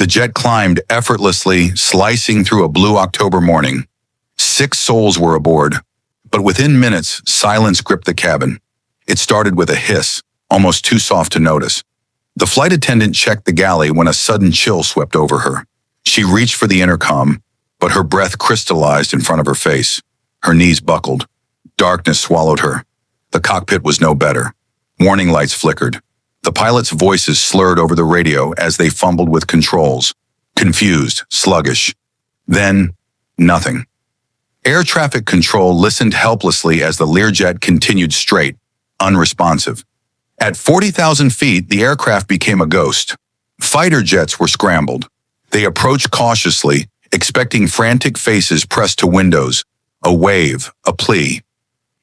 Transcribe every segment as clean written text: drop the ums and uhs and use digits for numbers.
jet climbed effortlessly, slicing through a blue October morning. 6 souls were aboard, but within minutes, silence gripped the cabin. It started with a hiss, almost too soft to notice. The flight attendant checked the galley when a sudden chill swept over her. She reached for the intercom, but her breath crystallized in front of her face. Her knees buckled. Darkness swallowed her. The cockpit was no better. Warning lights flickered. The pilots' voices slurred over the radio as they fumbled with controls. Confused, sluggish. Then, nothing. Air traffic control listened helplessly as the Learjet continued straight, unresponsive. At 40,000 feet, the aircraft became a ghost. Fighter jets were scrambled. They approached cautiously, expecting frantic faces pressed to windows, a wave, a plea.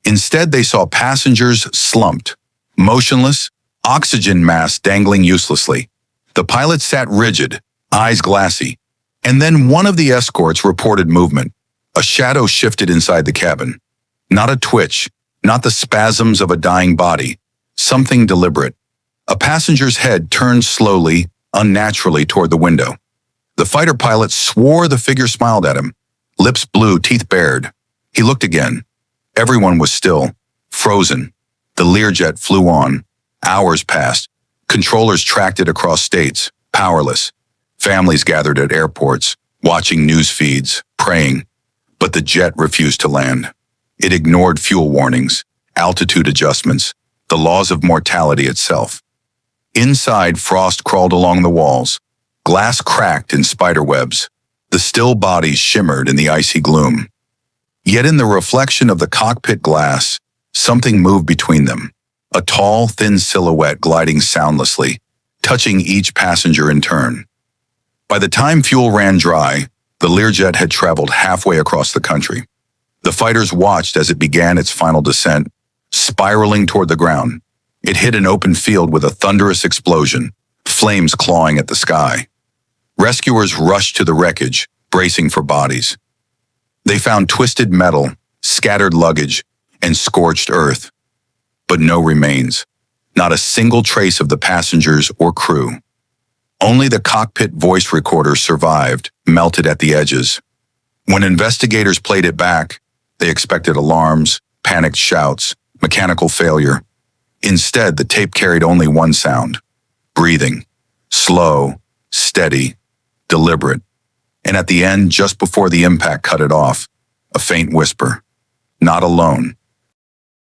Instead, they saw passengers slumped, motionless, oxygen masks dangling uselessly. The pilots sat rigid, eyes glassy, and then one of the escorts reported movement. A shadow shifted inside the cabin. Not a twitch, not the spasms of a dying body, something deliberate. A passenger's head turned slowly, unnaturally toward the window. The fighter pilot swore the figure smiled at him, lips blue, teeth bared. He looked again. Everyone was still, frozen. The Learjet flew on. Hours passed. Controllers tracked it across states, powerless. Families gathered at airports, watching news feeds, praying. But the jet refused to land. It ignored fuel warnings, altitude adjustments, the laws of mortality itself. Inside, frost crawled along the walls. Glass cracked in spider webs. The still bodies shimmered in the icy gloom. Yet in the reflection of the cockpit glass, something moved between them. A tall, thin silhouette gliding soundlessly, touching each passenger in turn. By the time fuel ran dry, the Learjet had traveled halfway across the country. The fighters watched as it began its final descent, spiraling toward the ground. It hit an open field with a thunderous explosion, flames clawing at the sky. Rescuers rushed to the wreckage, bracing for bodies. They found twisted metal, scattered luggage, and scorched earth. But no remains. Not a single trace of the passengers or crew. Only the cockpit voice recorder survived, melted at the edges. When investigators played it back, they expected alarms, panicked shouts, mechanical failure. Instead, the tape carried only one sound: breathing, slow, steady, deliberate. And at the end, just before the impact cut it off, a faint whisper: "Not alone."